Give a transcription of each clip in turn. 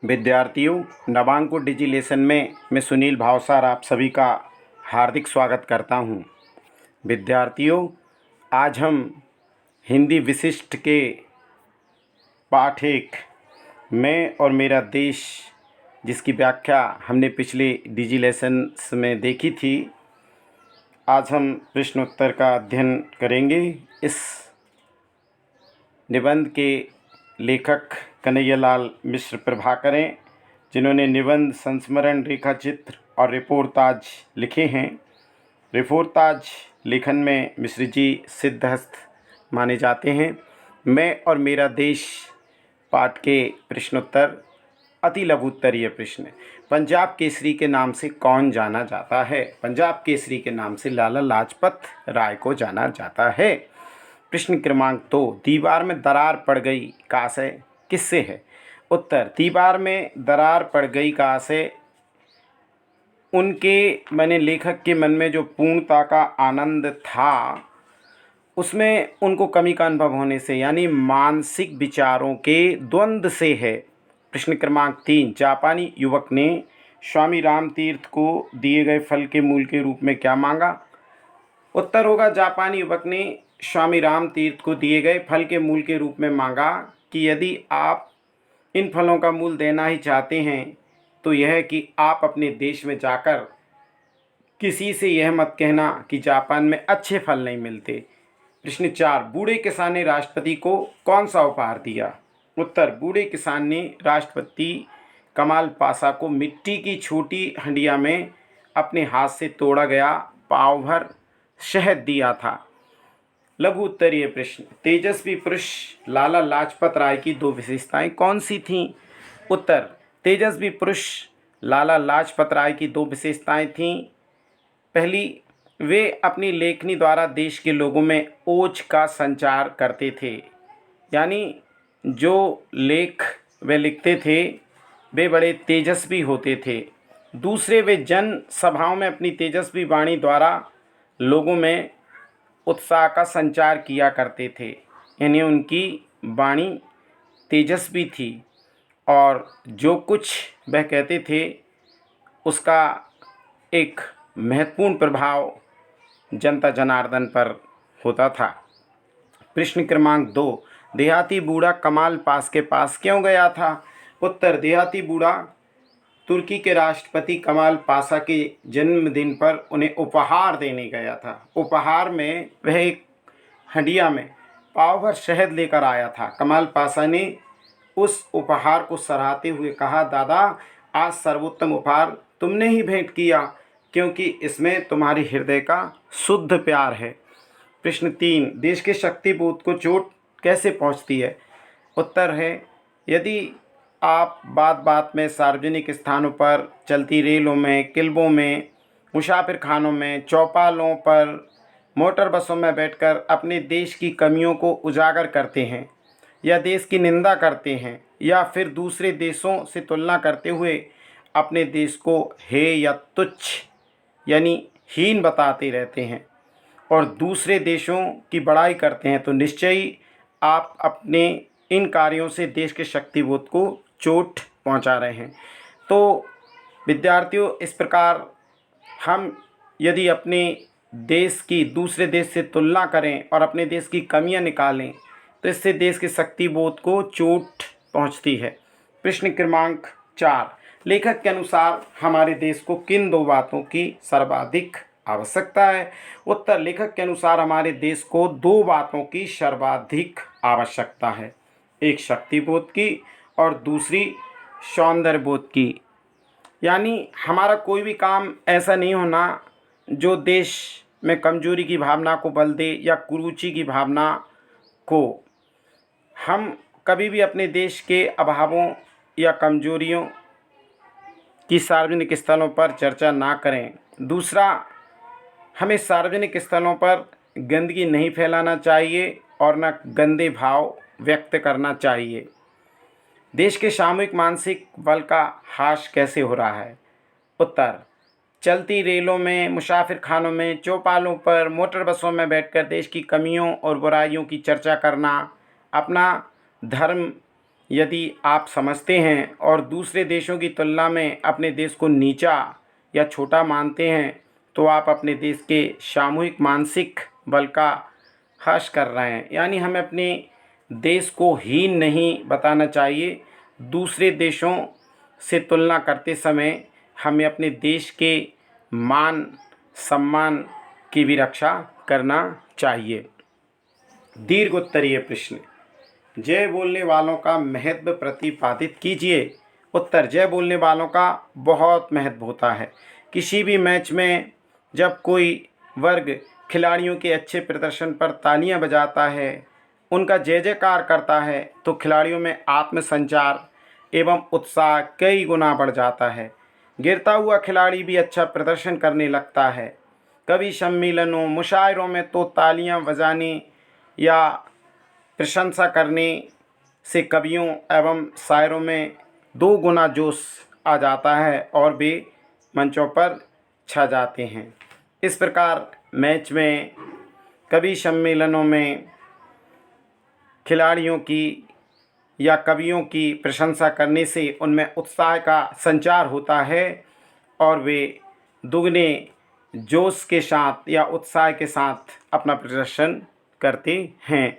विद्यार्थियों, नवांकुर डिजी लेसन में मैं सुनील भावसार आप सभी का हार्दिक स्वागत करता हूं। विद्यार्थियों, आज हम हिंदी विशिष्ट के पाठ 1 मैं और मेरा देश, जिसकी व्याख्या हमने पिछले डिजी लेसन्स में देखी थी, आज हम प्रश्नोत्तर का अध्ययन करेंगे। इस निबंध के लेखक कन्हैयालाल मिश्र प्रभाकर हैं, जिन्होंने निबंध, संस्मरण, रेखा चित्र और रिपोर्ताज लिखे हैं। रिपोर्ताज लेखन में मिश्र जी सिद्धहस्त माने जाते हैं। मैं और मेरा देश पाठ के प्रश्नोत्तर अति लघु उत्तरीय प्रश्न। पंजाब केसरी के नाम से कौन जाना जाता है? पंजाब केसरी के नाम से लाला लाजपत राय को जाना जाता है। प्रश्न क्रमांक 2, दीवार में दरार पड़ गई का आशय किससे है? उत्तर, दीवार में दरार पड़ गई का आशय उनके लेखक के मन में जो पूर्णता का आनंद था, उसमें उनको कमी का अनुभव होने से, यानी मानसिक विचारों के द्वंद्व से है। प्रश्न क्रमांक 3, जापानी युवक ने स्वामी रामतीर्थ को दिए गए फल के मूल के रूप में क्या मांगा? उत्तर होगा, जापानी युवक ने स्वामी रामतीर्थ को दिए गए फल के मूल के रूप में मांगा कि यदि आप इन फलों का मूल देना ही चाहते हैं तो यह कि आप अपने देश में जाकर किसी से यह मत कहना कि जापान में अच्छे फल नहीं मिलते। प्रश्न 4, बूढ़े किसान ने राष्ट्रपति को कौन सा उपहार दिया? उत्तर, बूढ़े किसान ने राष्ट्रपति कमाल पाशा को मिट्टी की छोटी हंडिया में अपने हाथ से तोड़ा गया पाव भर शहद दिया था। लघु उत्तरीय प्रश्न, तेजस्वी पुरुष लाला लाजपत राय की 2 विशेषताएं कौन सी थीं? उत्तर, तेजस्वी पुरुष लाला लाजपत राय की 2 विशेषताएं थीं। पहली, वे अपनी लेखनी द्वारा देश के लोगों में ओज का संचार करते थे, यानी जो लेख वे लिखते थे वे बड़े तेजस्वी होते थे। दूसरे, वे जन सभाओं में अपनी तेजस्वी वाणी द्वारा लोगों में उत्साह का संचार किया करते थे, यानी उनकी वाणी तेजस्वी थी और जो कुछ वह कहते थे उसका एक महत्वपूर्ण प्रभाव जनता जनार्दन पर होता था। प्रश्न क्रमांक 2, देहाती बूढ़ा कमाल पास के पास क्यों गया था? उत्तर, देहाती बूढ़ा तुर्की के राष्ट्रपति कमाल पाशा के जन्मदिन पर उन्हें उपहार देने गया था। उपहार में वह एक हंडिया में पाव भर शहद लेकर आया था। कमाल पाशा ने उस उपहार को सराहते हुए कहा, दादा, आज सर्वोत्तम उपहार तुमने ही भेंट किया, क्योंकि इसमें तुम्हारे हृदय का शुद्ध प्यार है। प्रश्न 3, देश के शक्तिबोध को चोट कैसे पहुंचती है? उत्तर है, यदि आप बात बात में सार्वजनिक स्थानों पर, चलती रेलों में, किल्बों में, मुसाफिर खानों में, चौपालों पर, मोटर बसों में बैठकर अपने देश की कमियों को उजागर करते हैं या देश की निंदा करते हैं या फिर दूसरे देशों से तुलना करते हुए अपने देश को हेय या तुच्छ यानी हीन बताते रहते हैं और दूसरे देशों की बड़ाई करते हैं, तो निश्चय ही आप अपने इन कार्यों से देश के शक्तिबोध को चोट पहुंचा रहे हैं। तो विद्यार्थियों, इस प्रकार हम यदि अपने देश की दूसरे देश से तुलना करें और अपने देश की कमियां निकालें तो इससे देश के शक्तिबोध को चोट पहुंचती है। प्रश्न क्रमांक 4, लेखक के अनुसार हमारे देश को किन 2 बातों की सर्वाधिक आवश्यकता है? उत्तर, लेखक के अनुसार हमारे देश को 2 बातों की सर्वाधिक आवश्यकता है, एक शक्तिबोध की और दूसरी सौंदर्य बोध की। यानी हमारा कोई भी काम ऐसा नहीं होना जो देश में कमजोरी की भावना को बल दे या कुरुचि की भावना को। हम कभी भी अपने देश के अभावों या कमजोरियों की सार्वजनिक स्थलों पर चर्चा ना करें। दूसरा, हमें सार्वजनिक स्थलों पर गंदगी नहीं फैलाना चाहिए और न गंदे भाव व्यक्त करना चाहिए। देश के सामूहिक मानसिक बल का ह्रास कैसे हो रहा है? उत्तर, चलती रेलों में, मुसाफिर खानों में, चौपालों पर, मोटर बसों में बैठकर देश की कमियों और बुराइयों की चर्चा करना, अपना धर्म यदि आप समझते हैं और दूसरे देशों की तुलना में अपने देश को नीचा या छोटा मानते हैं तो आप अपने देश के सामूहिक मानसिक बल का हर्ष कर रहे हैं। यानी हमें अपने देश को हीन नहीं बताना चाहिए। दूसरे देशों से तुलना करते समय हमें अपने देश के मान सम्मान की भी रक्षा करना चाहिए। दीर्घ उत्तरीय प्रश्न। जय बोलने वालों का महत्व प्रतिपादित कीजिए। उत्तर। जय बोलने वालों का बहुत महत्व होता है। किसी भी मैच में जब कोई वर्ग खिलाड़ियों के अच्छे प्रदर्शन पर तालियां बजाता है, उनका जय जयकार करता है, तो खिलाड़ियों में आत्मसंचार एवं उत्साह कई गुना बढ़ जाता है। गिरता हुआ खिलाड़ी भी अच्छा प्रदर्शन करने लगता है। कवि सम्मेलनों मुशायरों में तो तालियां बजाने या प्रशंसा करने से कवियों एवं शायरों में 2 गुना जोश आ जाता है और वे मंचों पर छा जाते हैं। इस प्रकार मैच में, कवि सम्मेलनों में खिलाड़ियों की या कवियों की प्रशंसा करने से उनमें उत्साह का संचार होता है और वे दुगने जोश के साथ या उत्साह के साथ अपना प्रदर्शन करते हैं।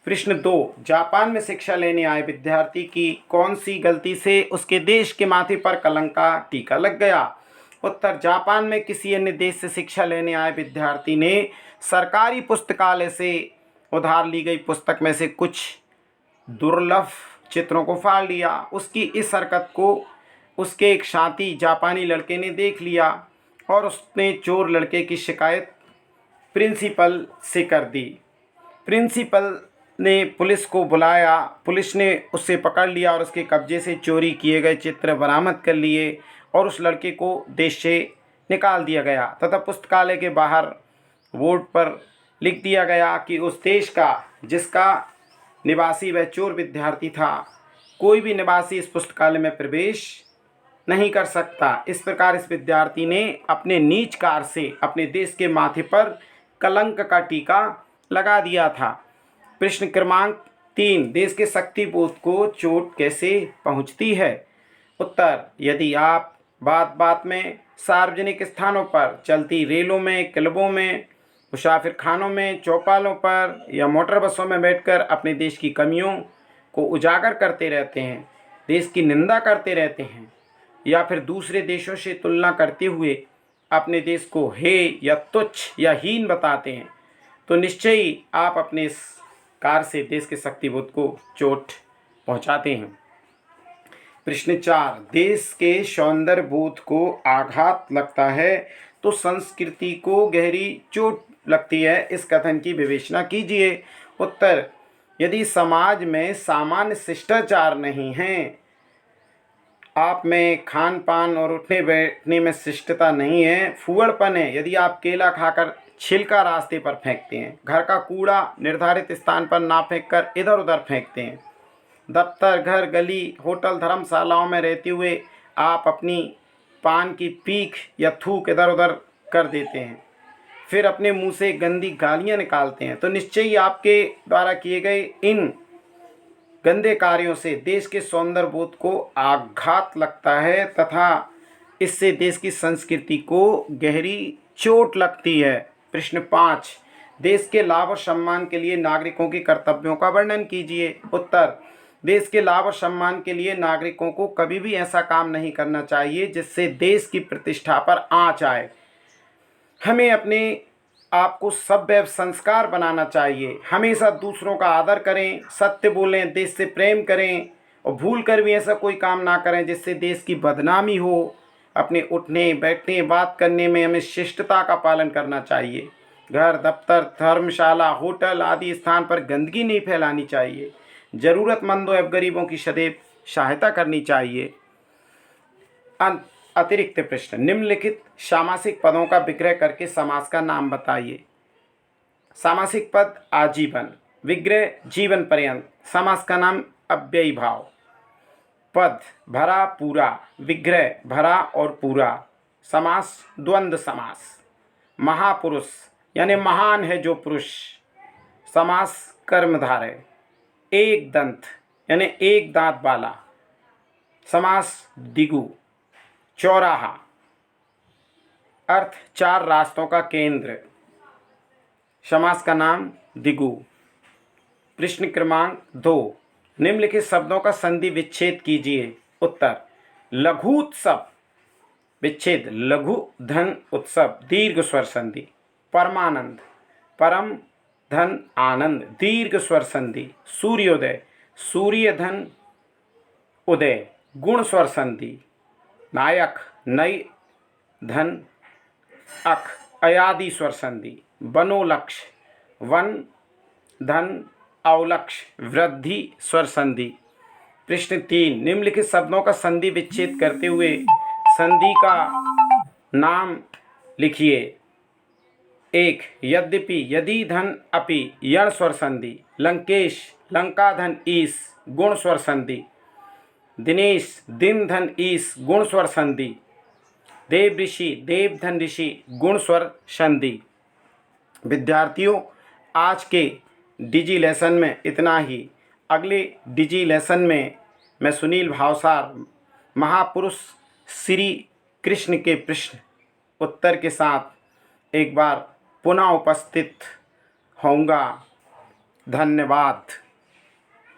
प्रश्न 2। जापान में शिक्षा लेने आए विद्यार्थी की कौन सी गलती से उसके देश के माथे पर कलंक का टीका लग गया? उत्तर। जापान में किसी अन्य देश से शिक्षा लेने आए विद्यार्थी ने सरकारी पुस्तकालय से उधार ली गई पुस्तक में से कुछ दुर्लभ चित्रों को फाड़ लिया। उसकी इस हरकत को उसके एक साथी जापानी लड़के ने देख लिया और उसने चोर लड़के की शिकायत प्रिंसिपल से कर दी। प्रिंसिपल ने पुलिस को बुलाया। पुलिस ने उसे पकड़ लिया और उसके कब्जे से चोरी किए गए चित्र बरामद कर लिए और उस लड़के को देश से निकाल दिया गया तथा पुस्तकालय के बाहर बोर्ड पर लिख दिया गया कि उस देश का जिसका निवासी वह चोर विद्यार्थी था, कोई भी निवासी इस पुस्तकालय में प्रवेश नहीं कर सकता। इस प्रकार इस विद्यार्थी ने अपने नीच कार्य से अपने देश के माथे पर कलंक का टीका लगा दिया था। प्रश्न क्रमांक 3। देश के शक्ति बोध को चोट कैसे पहुंचती है? उत्तर। यदि आप बात बात में सार्वजनिक स्थानों पर, चलती रेलों में, क्लबों में, मुसाफिर खानों में, चौपालों पर या मोटर बसों में बैठकर अपने देश की कमियों को उजागर करते रहते हैं, देश की निंदा करते रहते हैं या फिर दूसरे देशों से तुलना करते हुए अपने देश को हे या तुच्छ या हीन बताते हैं, तो निश्चय ही आप अपने इस कार्य से देश के शक्तिबोध को चोट पहुंचाते हैं। प्रश्न 4। देश के सौंदर्य बोध को आघात लगता है तो संस्कृति को गहरी चोट लगती है, इस कथन की विवेचना कीजिए। उत्तर। यदि समाज में सामान्य शिष्टाचार नहीं है, आप में खान पान और उठने बैठने में शिष्टता नहीं है, फूहड़पन है, यदि आप केला खाकर छिलका रास्ते पर फेंकते हैं, घर का कूड़ा निर्धारित स्थान पर ना फेंककर इधर उधर फेंकते हैं, दफ्तर, घर, गली, होटल, धर्मशालाओं में रहते हुए आप अपनी पान की पीख या थूक इधर उधर कर देते हैं, फिर अपने मुंह से गंदी गालियां निकालते हैं, तो निश्चय ही आपके द्वारा किए गए इन गंदे कार्यों से देश के सौंदर्य बोध को आघात लगता है तथा इससे देश की संस्कृति को गहरी चोट लगती है। प्रश्न 5। देश के लाभ और सम्मान के लिए नागरिकों के कर्तव्यों का वर्णन कीजिए। उत्तर। देश के लाभ और सम्मान के लिए नागरिकों को कभी भी ऐसा काम नहीं करना चाहिए जिससे देश की प्रतिष्ठा पर आँच आए। हमें अपने आपको सभ्य संस्कार बनाना चाहिए, हमेशा दूसरों का आदर करें, सत्य बोलें, देश से प्रेम करें और भूल कर भी ऐसा कोई काम ना करें जिससे देश की बदनामी हो। अपने उठने बैठने बात करने में हमें शिष्टता का पालन करना चाहिए। घर, दफ्तर, धर्मशाला, होटल आदि स्थान पर गंदगी नहीं फैलानी चाहिए। ज़रूरतमंदों एवं गरीबों की सदैव सहायता करनी चाहिए। अतिरिक्त प्रश्न। निम्नलिखित सामासिक पदों का विग्रह करके समास का नाम बताइए। सामासिक पद आजीवन, विग्रह जीवन पर्यंत, समास का नाम अव्ययी भाव। पद भरा पूरा, विग्रह भरा और पूरा, समास द्वंद्व समास। महापुरुष यानी महान है जो पुरुष, समास कर्मधारय। एक दंत यानी एक दांत वाला। समास दिगु। चौराहा अर्थ चार रास्तों का केंद्र। समास का नाम दिगु। प्रश्न क्रमांक 2, निम्नलिखित शब्दों का संधि विच्छेद कीजिए। उत्तर, लघुत्सव विच्छेद लघु धन उत्सव दीर्घ स्वर संधि। परमानंद परम धन आनंद दीर्घ स्वर संधि। सूर्योदय सूर्य धन उदय गुण स्वर संधि। नायक नई धन अख अयादि स्वर संधि। वनोलक्ष वन धन अवलक्ष वृद्धि स्वर संधि। प्रश्न 3, निम्नलिखित शब्दों का संधि विच्छेद करते हुए संधि का नाम लिखिए। 1, यद्यपि यदि धन अपि यण स्वर संधि। लंकेश लंका धन ईस गुण स्वर संधि। दिनेश दिन धन ईस गुण स्वर संधि। देव ऋषि देव धन ऋषि गुण स्वर संधि। विद्यार्थियों, आज के डिजी लेसन में इतना ही। अगले डिजी लेसन में मैं सुनील भावसार महापुरुष श्री कृष्ण के प्रश्न उत्तर के साथ एक बार पुनः उपस्थित होऊंगा। धन्यवाद।